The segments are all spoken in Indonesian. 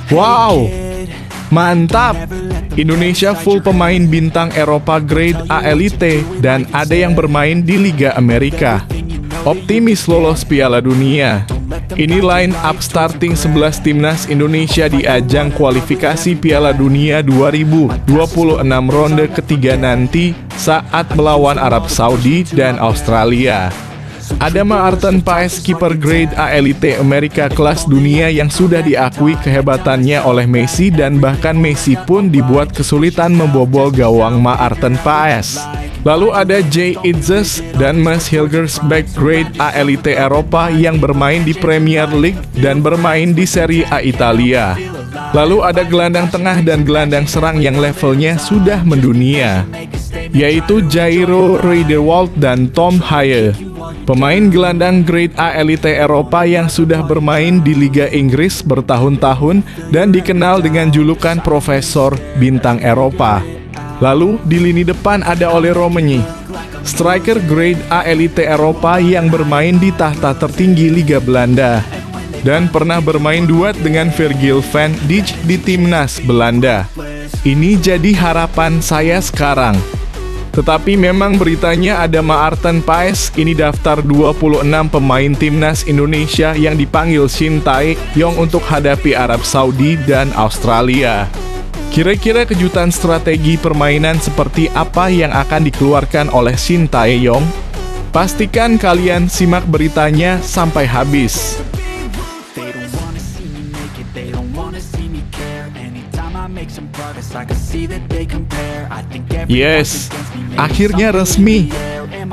Wow, mantap! Indonesia full pemain bintang Eropa Grade A Elite dan ada yang bermain di Liga Amerika. Optimis lolos Piala Dunia. Ini line up starting 11 timnas Indonesia di ajang kualifikasi Piala Dunia 2026 ronde ketiga nanti saat melawan Arab Saudi dan Australia. Ada Maarten Paes, kiper Grade A Elite Amerika kelas dunia yang sudah diakui kehebatannya oleh Messi dan bahkan Messi pun dibuat kesulitan membobol gawang Maarten Paes. Lalu ada Jay Itzes dan Mads Hilgersbeck Grade A Elite Eropa yang bermain di Premier League dan bermain di Serie A Italia. Lalu ada gelandang tengah dan gelandang serang yang levelnya sudah mendunia, yaitu Jairo Riedewald dan Tom Haye. Pemain gelandang Grade A Elite Eropa yang sudah bermain di Liga Inggris bertahun-tahun dan dikenal dengan julukan Profesor Bintang Eropa. Lalu di lini depan ada Ole Romani, striker Grade A Elite Eropa yang bermain di tahta tertinggi Liga Belanda dan pernah bermain duet dengan Virgil van Dijk di timnas Belanda. Ini jadi harapan saya sekarang. Tetapi memang beritanya ada Maarten Paes, ini daftar 26 pemain timnas Indonesia yang dipanggil Shin Tae-yong untuk hadapi Arab Saudi dan Australia. Kira-kira kejutan strategi permainan seperti apa yang akan dikeluarkan oleh Shin Tae-yong? Pastikan kalian simak beritanya sampai habis. Yes, akhirnya resmi.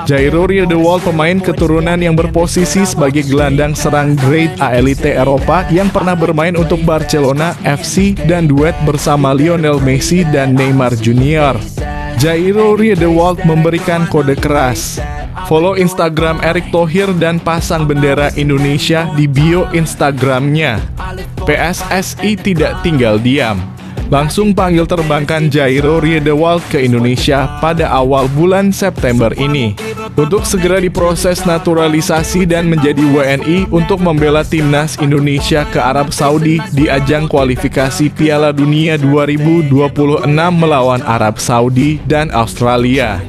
Jairo Riedewald, pemain keturunan yang berposisi sebagai gelandang serang Grade A Elite Eropa yang pernah bermain untuk Barcelona FC dan duet bersama Lionel Messi dan Neymar Junior. Jairo Riedewald memberikan kode keras. Follow Instagram Erick Thohir dan pasang bendera Indonesia di bio Instagramnya. PSSI tidak tinggal diam. Langsung panggil terbangkan Jairo Riedewald ke Indonesia pada awal bulan September ini untuk segera diproses naturalisasi dan menjadi WNI untuk membela timnas Indonesia ke Arab Saudi di ajang kualifikasi Piala Dunia 2026 melawan Arab Saudi dan Australia.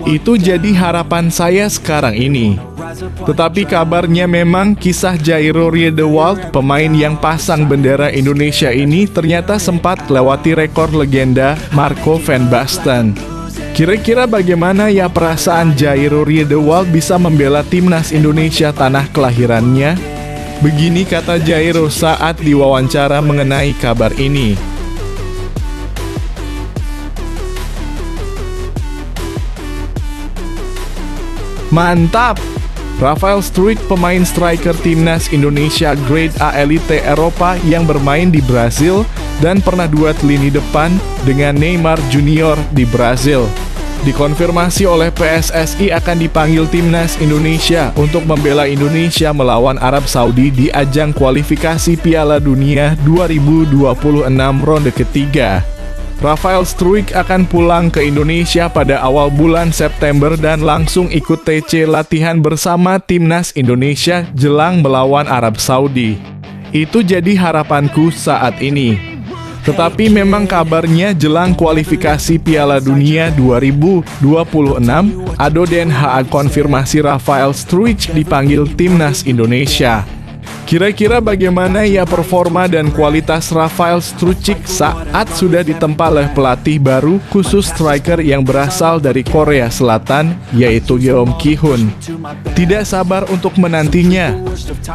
Itu jadi harapan saya sekarang ini. Tetapi kabarnya memang kisah Jairo Riedewald, pemain yang pasang bendera Indonesia ini ternyata sempat lewati rekor legenda Marco van Basten. Kira-kira bagaimana ya perasaan Jairo Riedewald bisa membela timnas Indonesia tanah kelahirannya? Begini kata Jairo saat diwawancara mengenai kabar ini. Mantap! Rafael Struijk, pemain striker timnas Indonesia Grade A Elite Eropa yang bermain di Brazil dan pernah duet lini depan dengan Neymar Junior di Brazil. Dikonfirmasi oleh PSSI akan dipanggil timnas Indonesia untuk membela Indonesia melawan Arab Saudi di ajang kualifikasi Piala Dunia 2026 ronde ketiga. Rafael Struijk akan pulang ke Indonesia pada awal bulan September dan langsung ikut TC latihan bersama timnas Indonesia jelang melawan Arab Saudi. Itu jadi harapanku saat ini. Tetapi memang kabarnya jelang kualifikasi Piala Dunia 2026, Ado Den Haag konfirmasi Rafael Struijk dipanggil timnas Indonesia. Kira-kira bagaimana ya performa dan kualitas Rafael Struijk saat sudah ditempa oleh pelatih baru khusus striker yang berasal dari Korea Selatan, yaitu Yeom Ki-hun. Tidak sabar untuk menantinya.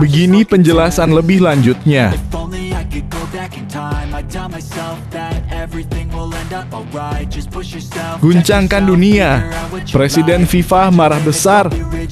Begini penjelasan lebih lanjutnya. Guncangkan dunia. Presiden FIFA marah besar.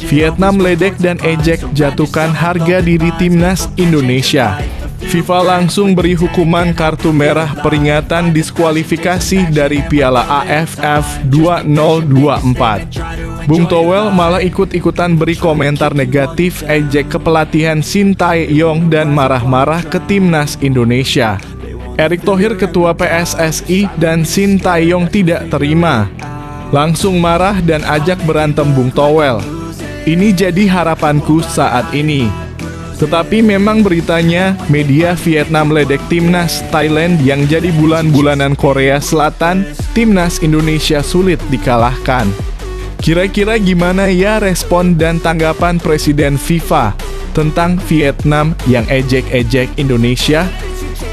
Vietnam ledek dan ejek jatuhkan harga diri timnas Indonesia. FIFA langsung beri hukuman kartu merah peringatan diskualifikasi dari Piala AFF 2024. Bung Towel malah ikut-ikutan beri komentar negatif ejek kepelatihan Shin Tae-yong dan marah-marah ke timnas Indonesia. Erick Thohir, ketua PSSI, dan Shin Tae-yong tidak terima. Langsung marah dan ajak berantem Bung Towel. Ini jadi harapanku saat ini. Tetapi memang beritanya, media Vietnam ledek timnas Thailand yang jadi bulan-bulanan Korea Selatan, timnas Indonesia sulit dikalahkan. Kira-kira gimana ya respon dan tanggapan Presiden FIFA tentang Vietnam yang ejek-ejek Indonesia?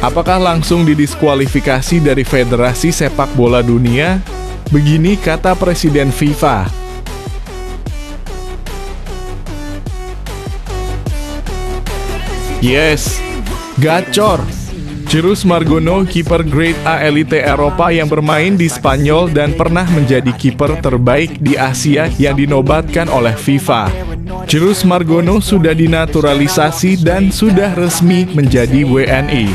Apakah langsung didiskualifikasi dari Federasi Sepak Bola Dunia? Begini kata Presiden FIFA. Yes, gacor. Cirus Margono, kiper Grade A elite Eropa yang bermain di Spanyol dan pernah menjadi kiper terbaik di Asia yang dinobatkan oleh FIFA. Cirus Margono sudah dinaturalisasi dan sudah resmi menjadi WNI.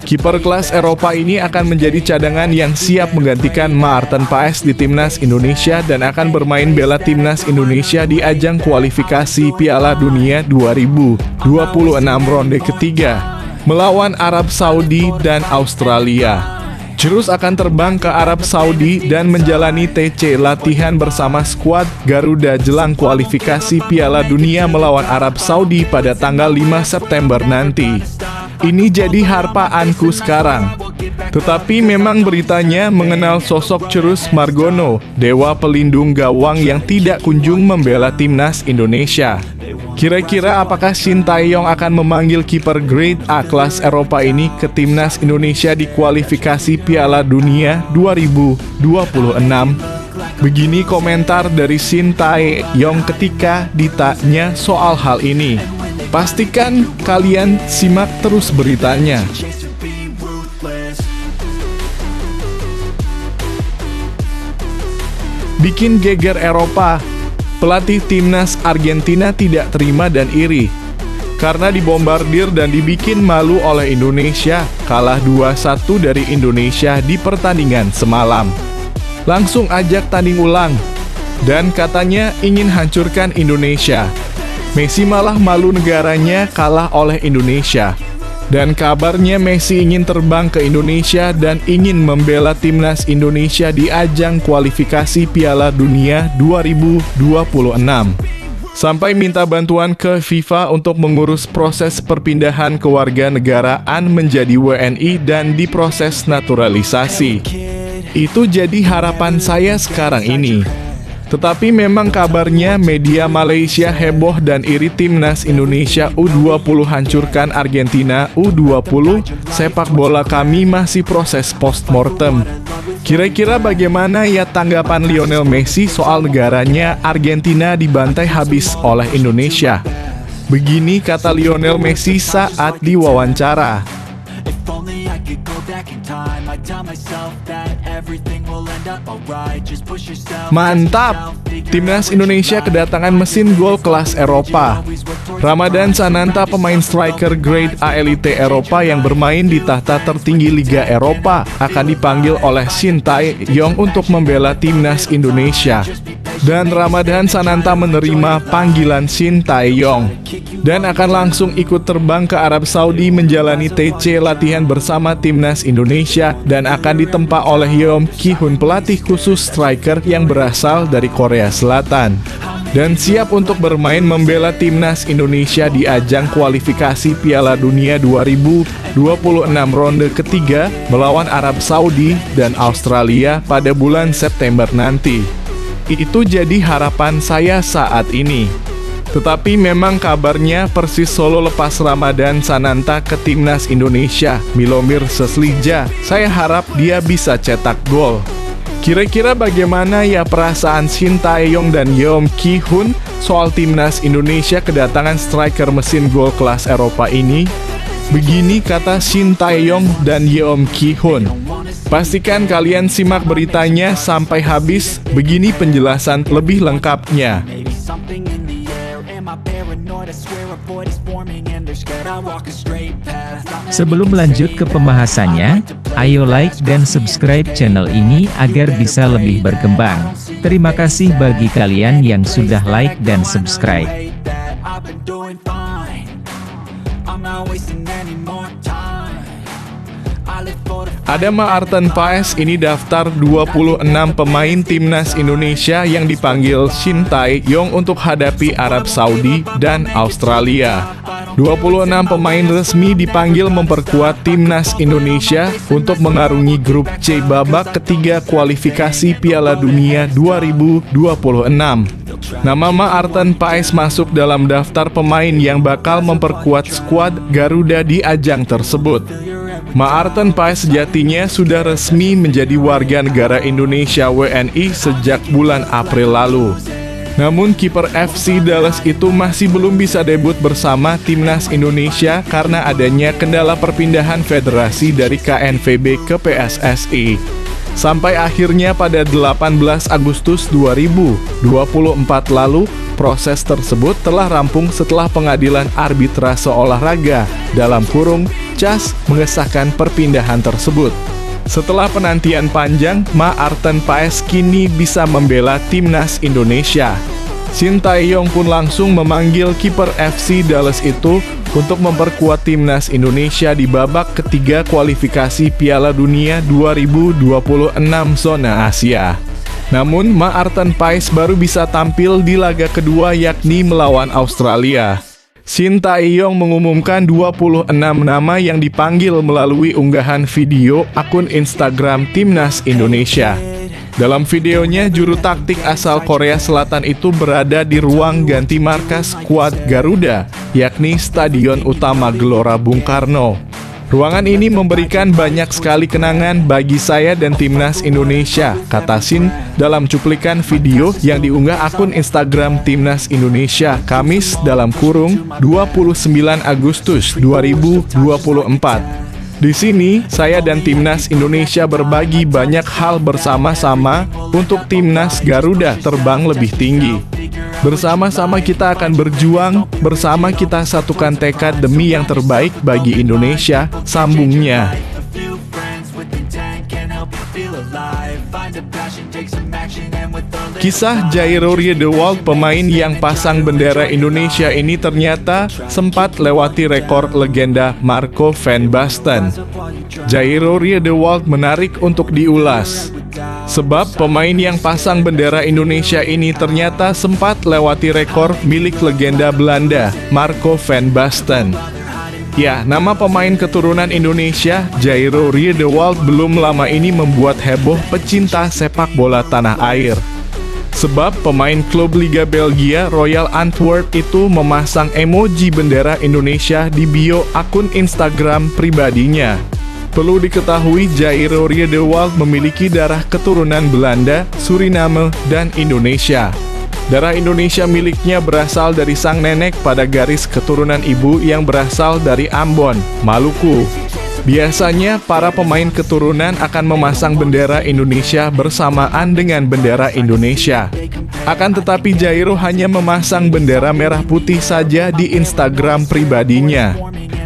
Kiper kelas Eropa ini akan menjadi cadangan yang siap menggantikan Maarten Paes di timnas Indonesia dan akan bermain bela timnas Indonesia di ajang kualifikasi Piala Dunia 2026 ronde ketiga melawan Arab Saudi dan Australia. Cirus akan terbang ke Arab Saudi dan menjalani TC latihan bersama skuad Garuda jelang kualifikasi Piala Dunia melawan Arab Saudi pada tanggal 5 September nanti. Ini jadi harpaanku sekarang. Tetapi memang beritanya mengenal sosok Cirus Margono, dewa pelindung gawang yang tidak kunjung membela timnas Indonesia. Kira-kira apakah Shin Tae-yong akan memanggil kiper Grade A kelas Eropa ini ke timnas Indonesia di kualifikasi Piala Dunia 2026? Begini komentar dari Shin Tae-yong ketika ditanya soal hal ini. Pastikan kalian simak terus beritanya. Bikin geger Eropa. Pelatih timnas Argentina tidak terima dan iri karena dibombardir dan dibikin malu oleh Indonesia, kalah 2-1 dari Indonesia di pertandingan semalam. Langsung ajak tanding ulang dan katanya ingin hancurkan Indonesia. Messi malah malu negaranya kalah oleh Indonesia. Dan kabarnya Messi ingin terbang ke Indonesia dan ingin membela timnas Indonesia di ajang kualifikasi Piala Dunia 2026. Sampai minta bantuan ke FIFA untuk mengurus proses perpindahan kewarganegaraan menjadi WNI dan diproses naturalisasi. Itu jadi harapan saya sekarang ini. Tetapi memang kabarnya media Malaysia heboh dan iri timnas Indonesia U20 hancurkan Argentina U20, sepak bola kami masih proses postmortem. Kira-kira bagaimana ya tanggapan Lionel Messi soal negaranya Argentina dibantai habis oleh Indonesia? Begini kata Lionel Messi saat diwawancara. Mantap! Timnas Indonesia kedatangan mesin gol kelas Eropa. Ramadan Sananta, pemain striker Grade A elite Eropa yang bermain di tahta tertinggi Liga Eropa, akan dipanggil oleh Shin Tae-yong untuk membela timnas Indonesia. Dan Ramadan Sananta menerima panggilan Shin Tae-yong dan akan langsung ikut terbang ke Arab Saudi menjalani TC latihan bersama timnas Indonesia dan akan ditempa oleh Yeom Ki-hun, pelatih khusus striker yang berasal dari Korea Selatan dan siap untuk bermain membela timnas Indonesia di ajang kualifikasi Piala Dunia 2026 ronde ketiga melawan Arab Saudi dan Australia pada bulan September nanti. Itu jadi harapan saya saat ini. Tetapi memang kabarnya Persis Solo lepas Ramadan Sananta ke timnas Indonesia, Milomir Seslija. Saya harap dia bisa cetak gol. Kira-kira bagaimana ya perasaan Shin Tae-yong dan Yeom Ki-hun soal timnas Indonesia kedatangan striker mesin gol kelas Eropa ini? Begini kata Shin Tae-yong dan Yeom Ki-hun. Pastikan kalian simak beritanya sampai habis, begini penjelasan lebih lengkapnya. Sebelum lanjut ke pembahasannya, ayo like dan subscribe channel ini agar bisa lebih berkembang. Terima kasih bagi kalian yang sudah like dan subscribe. Ada Maarten Paes, ini daftar 26 pemain timnas Indonesia yang dipanggil Shin Tae-yong untuk hadapi Arab Saudi dan Australia. 26 pemain resmi dipanggil memperkuat timnas Indonesia untuk mengarungi grup C babak ketiga kualifikasi Piala Dunia 2026. Nama Maarten Paes masuk dalam daftar pemain yang bakal memperkuat skuad Garuda di ajang tersebut. Maarten Paes sejatinya sudah resmi menjadi warga negara Indonesia WNI sejak bulan April lalu. Namun kiper FC Dallas itu masih belum bisa debut bersama timnas Indonesia karena adanya kendala perpindahan federasi dari KNVB ke PSSI. Sampai akhirnya pada 18 Agustus 2024 lalu, proses tersebut telah rampung setelah Pengadilan Arbitrase Olahraga (CAS) mengesahkan perpindahan tersebut. Setelah penantian panjang, Maarten Paes kini bisa membela timnas Indonesia. Shin Tae-yong pun langsung memanggil kiper FC Dallas itu untuk memperkuat timnas Indonesia di babak ketiga kualifikasi Piala Dunia 2026 zona Asia. Namun, Maarten Paes baru bisa tampil di laga kedua yakni melawan Australia. Shin Tae-yong mengumumkan 26 nama yang dipanggil melalui unggahan video akun Instagram Timnas Indonesia. Dalam videonya, juru taktik asal Korea Selatan itu berada di ruang ganti markas skuad Garuda, yakni Stadion Utama Gelora Bung Karno. Ruangan ini memberikan banyak sekali kenangan bagi saya dan timnas Indonesia, kata Shin dalam cuplikan video yang diunggah akun Instagram Timnas Indonesia Kamis (29 Agustus 2024). Di sini, saya dan timnas Indonesia berbagi banyak hal bersama-sama untuk timnas Garuda terbang lebih tinggi. Bersama-sama kita akan berjuang, bersama kita satukan tekad demi yang terbaik bagi Indonesia, sambungnya. Kisah Jairo Riedewald, pemain yang pasang bendera Indonesia ini ternyata sempat lewati rekor legenda Marco van Basten. Jairo Riedewald menarik untuk diulas, sebab pemain yang pasang bendera Indonesia ini ternyata sempat lewati rekor milik legenda Belanda, Marco van Basten. Ya, nama pemain keturunan Indonesia, Jairo Riedewald, belum lama ini membuat heboh pecinta sepak bola tanah air. Sebab pemain klub Liga Belgia Royal Antwerp itu memasang emoji bendera Indonesia di bio akun Instagram pribadinya. Perlu diketahui, Jairo Riedewald memiliki darah keturunan Belanda, Suriname, dan Indonesia. Darah Indonesia miliknya berasal dari sang nenek pada garis keturunan ibu yang berasal dari Ambon, Maluku. Biasanya, para pemain keturunan akan memasang bendera Indonesia bersamaan dengan bendera Indonesia. Akan tetapi Jairo hanya memasang bendera merah putih saja di Instagram pribadinya.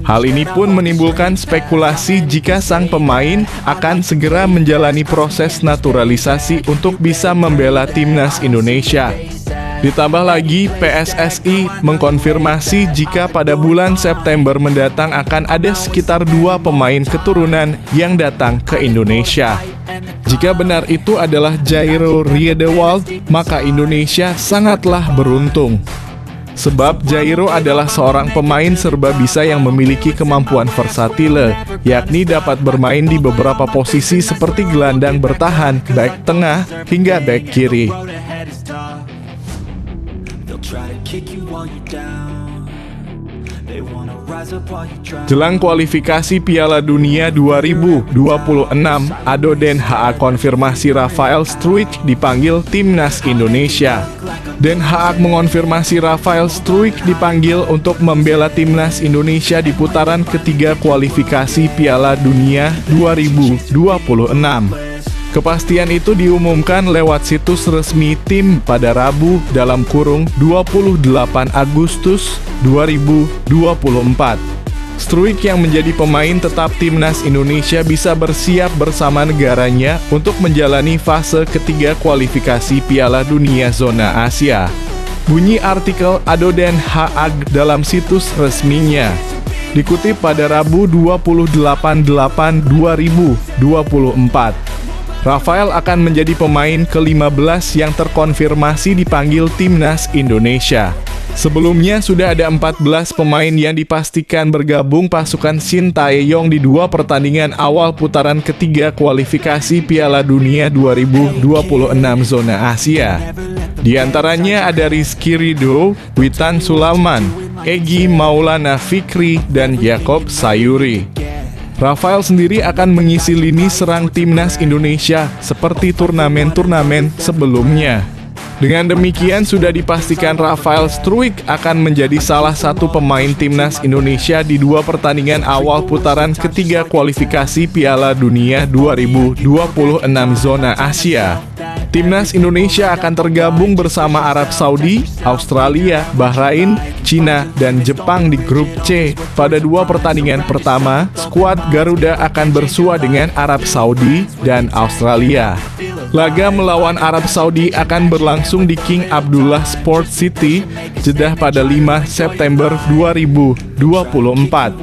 Hal ini pun menimbulkan spekulasi jika sang pemain akan segera menjalani proses naturalisasi untuk bisa membela timnas Indonesia. Ditambah lagi, PSSI mengkonfirmasi jika pada bulan September mendatang akan ada sekitar 2 pemain keturunan yang datang ke Indonesia. Jika benar itu adalah Jairo Riedewald, maka Indonesia sangatlah beruntung. Sebab Jairo adalah seorang pemain serba bisa yang memiliki kemampuan versatile, yakni dapat bermain di beberapa posisi seperti gelandang bertahan, bek tengah, hingga bek kiri. Jelang kualifikasi Piala Dunia 2026, Ado Den Haag konfirmasi Rafael Struijk dipanggil timnas Indonesia. Den Haag mengonfirmasi Rafael Struijk dipanggil untuk membela timnas Indonesia di putaran ketiga kualifikasi Piala Dunia 2026. Kepastian itu diumumkan lewat situs resmi tim pada Rabu (28 Agustus 2024). Struijk yang menjadi pemain tetap timnas Indonesia bisa bersiap bersama negaranya untuk menjalani fase ketiga kualifikasi Piala Dunia zona Asia. Bunyi artikel Ado Den Haag dalam situs resminya. Dikutip pada Rabu 28/8/2024. Rafael akan menjadi pemain ke-15 yang terkonfirmasi dipanggil timnas Indonesia. Sebelumnya sudah ada 14 pemain yang dipastikan bergabung pasukan Shin Tae-yong di 2 pertandingan awal putaran ketiga kualifikasi Piala Dunia 2026 zona Asia. Di antaranya ada Rizky Ridho, Witan Sulaiman, Egy Maulana Fikri, dan Yakob Sayuri. Rafael sendiri akan mengisi lini serang timnas Indonesia seperti turnamen-turnamen sebelumnya. Dengan demikian sudah dipastikan Rafael Struijk akan menjadi salah satu pemain timnas Indonesia di 2 pertandingan awal putaran ketiga kualifikasi Piala Dunia 2026 zona Asia. Timnas Indonesia akan tergabung bersama Arab Saudi, Australia, Bahrain, Cina, dan Jepang di grup C. Pada 2 pertandingan pertama, skuad Garuda akan bersua dengan Arab Saudi dan Australia. Laga melawan Arab Saudi akan berlangsung di King Abdullah Sports City, Jeddah pada 5 September 2024.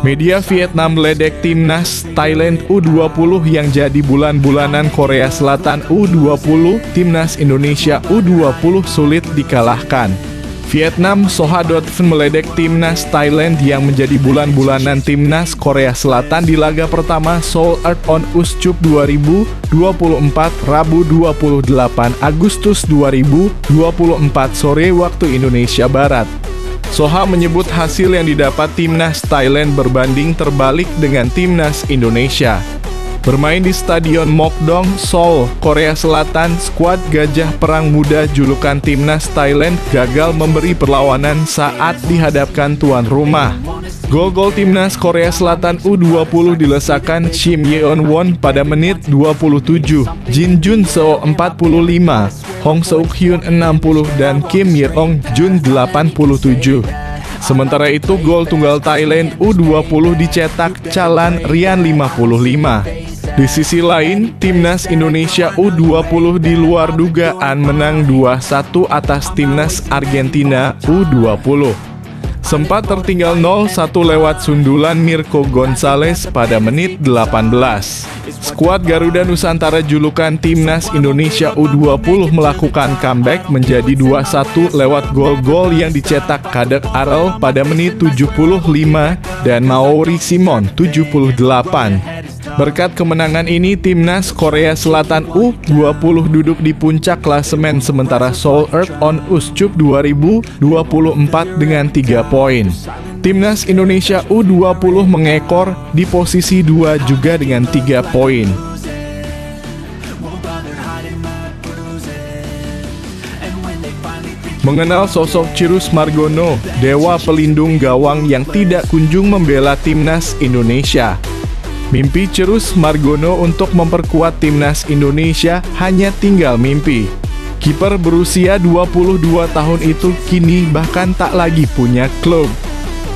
Media Vietnam meledek timnas Thailand U20 yang jadi bulan-bulanan Korea Selatan U20, timnas Indonesia U20 sulit dikalahkan. Vietnam Soha.fn meledek timnas Thailand yang menjadi bulan-bulanan timnas Korea Selatan di laga pertama Seoul Earth on Uscup 2024 Rabu 28 Agustus 2024 sore waktu Indonesia Barat. Soha menyebut hasil yang didapat timnas Thailand berbanding terbalik dengan timnas Indonesia. Bermain di Stadion Mokdong, Seoul, Korea Selatan, skuad Gajah Perang Muda julukan timnas Thailand gagal memberi perlawanan saat dihadapkan tuan rumah. Gol-gol timnas Korea Selatan U20 dilesakan Shim Yeon-won pada menit 27, Jin Jun Seo 45, Hong Seuk-hyun 60, dan Kim Ye-ong Jun 87. Sementara itu gol tunggal Thailand U20 dicetak Chalan Rian 55. Di sisi lain, timnas Indonesia U20 di luar dugaan menang 2-1 atas timnas Argentina U20. Sempat tertinggal 0-1 lewat sundulan Mirko Gonzalez pada menit 18. Skuad Garuda Nusantara julukan timnas Indonesia U20 melakukan comeback menjadi 2-1 lewat gol-gol yang dicetak Kadek Arel pada menit 75 dan Mauri Simon 78. Berkat kemenangan ini, timnas Korea Selatan U20 duduk di puncak klasemen sementara Seoul Earth on Uscup 2024 dengan 3 poin. Timnas Indonesia U20 mengekor di posisi 2 juga dengan 3 poin. Mengenal sosok Cirus Margono, dewa pelindung gawang yang tidak kunjung membela timnas Indonesia. Mimpi Cirus Margono untuk memperkuat timnas Indonesia hanya tinggal mimpi. Kiper berusia 22 tahun itu kini bahkan tak lagi punya klub.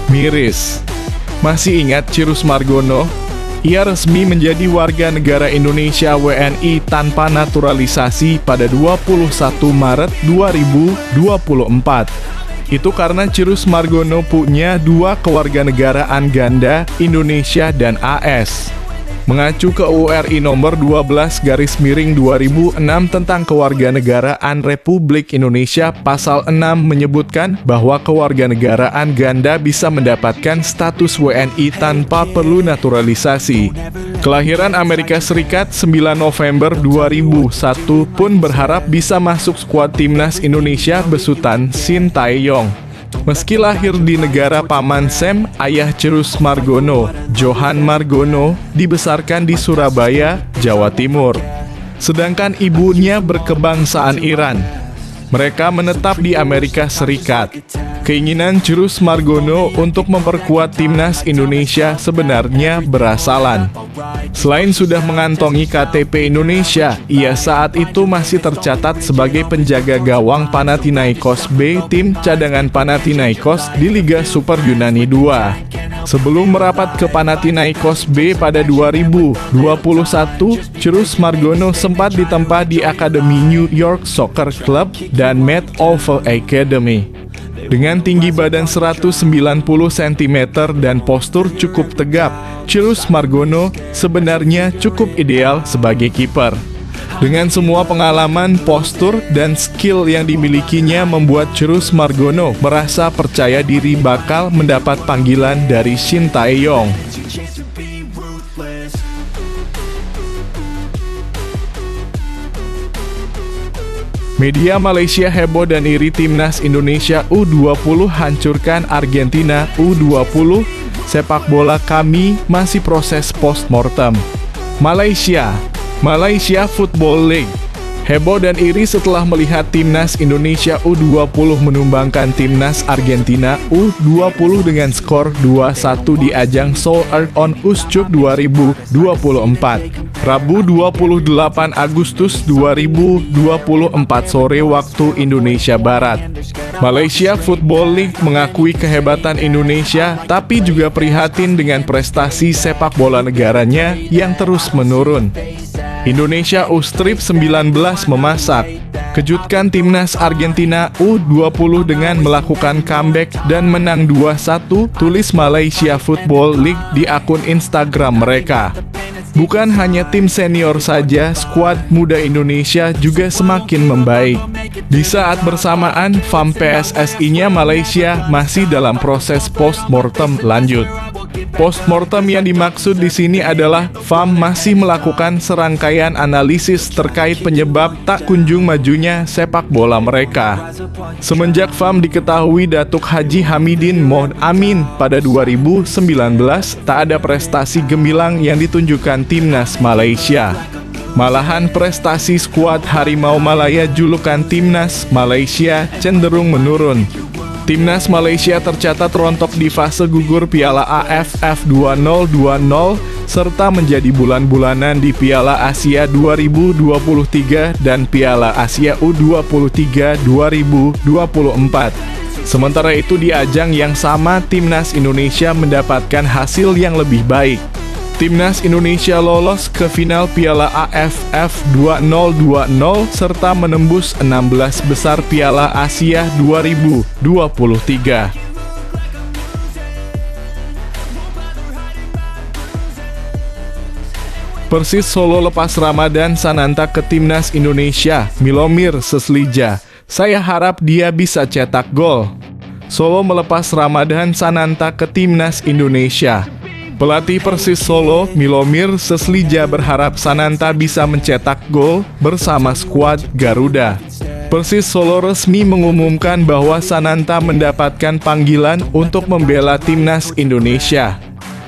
Miris. Masih ingat Cirus Margono? Ia resmi menjadi warga negara Indonesia WNI tanpa naturalisasi pada 21 Maret 2024. Itu karena Cirus Margono punya 2 kewarganegaraan ganda, Indonesia dan AS. Mengacu ke URI nomor 12/2006 tentang kewarganegaraan Republik Indonesia, pasal 6 menyebutkan bahwa kewarganegaraan ganda bisa mendapatkan status WNI tanpa perlu naturalisasi. Kelahiran Amerika Serikat 9 November 2001 pun berharap bisa masuk skuad timnas Indonesia besutan Shin Tae-yong. Meski lahir di negara Paman Sam, ayah Cirus Margono, Johan Margono, dibesarkan di Surabaya, Jawa Timur. Sedangkan ibunya berkebangsaan Iran. Mereka menetap di Amerika Serikat. Keinginan Cirus Margono untuk memperkuat timnas Indonesia sebenarnya berasalan. Selain sudah mengantongi KTP Indonesia, ia saat itu masih tercatat sebagai penjaga gawang Panathinaikos B, tim cadangan Panathinaikos di Liga Super Yunani 2. Sebelum merapat ke Panathinaikos B pada 2021, Cirus Margono sempat ditempa di Akademi New York Soccer Club dan Met Oval Academy. Dengan tinggi badan 190 cm dan postur cukup tegap, Chirrus Margono sebenarnya cukup ideal sebagai kiper. Dengan semua pengalaman, postur, dan skill yang dimilikinya membuat Chirrus Margono merasa percaya diri bakal mendapat panggilan dari Shin Tae-yong. Media Malaysia heboh dan iri timnas Indonesia U20 hancurkan Argentina U20. Sepak bola kami masih proses postmortem. Malaysia Football League heboh dan iri setelah melihat timnas Indonesia U20 menumbangkan timnas Argentina U20 dengan skor 2-1 di ajang Seoul Earth on Uscuk 2024. Rabu 28 Agustus 2024 sore waktu Indonesia Barat. Malaysia Football League mengakui kehebatan Indonesia, tapi juga prihatin dengan prestasi sepak bola negaranya yang terus menurun. Indonesia U-Strip 19 memasak, kejutkan timnas Argentina U20 dengan melakukan comeback dan menang 2-1, tulis Malaysia Football League di akun Instagram mereka. Bukan hanya tim senior saja, skuad muda Indonesia juga semakin membaik. Di saat bersamaan, FAM PSSI-nya Malaysia masih dalam proses postmortem lanjut. Postmortem yang dimaksud di sini adalah FAM masih melakukan serangkaian analisis terkait penyebab tak kunjung majunya sepak bola mereka. Semenjak FAM diketahui Datuk Haji Hamidin Mohd Amin pada 2019, tak ada prestasi gemilang yang ditunjukkan timnas Malaysia. Malahan prestasi skuad Harimau Malaya julukan timnas Malaysia cenderung menurun. Timnas Malaysia tercatat rontok di fase gugur Piala AFF 2020 serta menjadi bulan-bulanan di Piala Asia 2023 dan Piala Asia U23 2024. Sementara itu di ajang yang sama, Timnas Indonesia mendapatkan hasil yang lebih baik. Timnas Indonesia lolos ke final Piala AFF 2020 serta menembus 16 besar Piala Asia 2023. Persis Solo lepas Ramadan Sananta ke Timnas Indonesia, Milomir Seslija. Saya harap dia bisa cetak gol. Solo melepas Ramadan Sananta ke Timnas Indonesia. Pelatih Persis Solo, Milomir Seslija berharap Sananta bisa mencetak gol bersama skuad Garuda. Persis Solo resmi mengumumkan bahwa Sananta mendapatkan panggilan untuk membela Timnas Indonesia.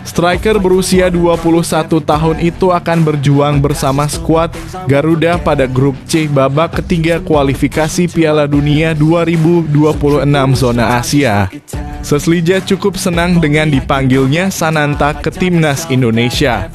Striker berusia 21 tahun itu akan berjuang bersama skuad Garuda pada grup C babak ketiga kualifikasi Piala Dunia 2026 zona Asia. Seslija cukup senang dengan dipanggilnya Sananta ke Timnas Indonesia.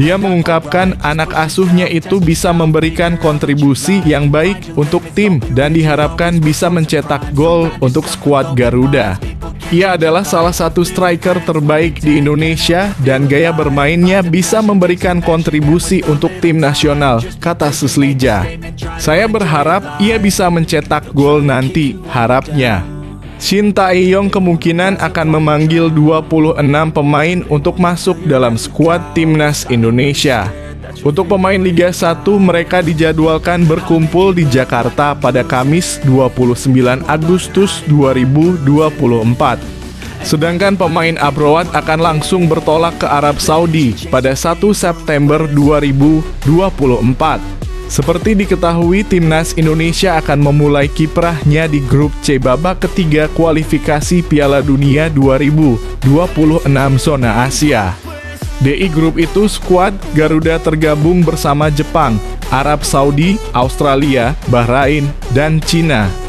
Dia mengungkapkan anak asuhnya itu bisa memberikan kontribusi yang baik untuk tim dan diharapkan bisa mencetak gol untuk skuad Garuda. Ia adalah salah satu striker terbaik di Indonesia dan gaya bermainnya bisa memberikan kontribusi untuk tim nasional, kata Seslija. Saya berharap ia bisa mencetak gol nanti, harapnya. Shin Tae-yong kemungkinan akan memanggil 26 pemain untuk masuk dalam skuad Timnas Indonesia. Untuk pemain Liga 1, mereka dijadwalkan berkumpul di Jakarta pada Kamis 29 Agustus 2024. Sedangkan pemain abroad akan langsung bertolak ke Arab Saudi pada 1 September 2024. Seperti diketahui, Timnas Indonesia akan memulai kiprahnya di grup C babak ketiga kualifikasi Piala Dunia 2026 zona Asia. DI grup itu skuad Garuda tergabung bersama Jepang, Arab Saudi, Australia, Bahrain, dan Cina.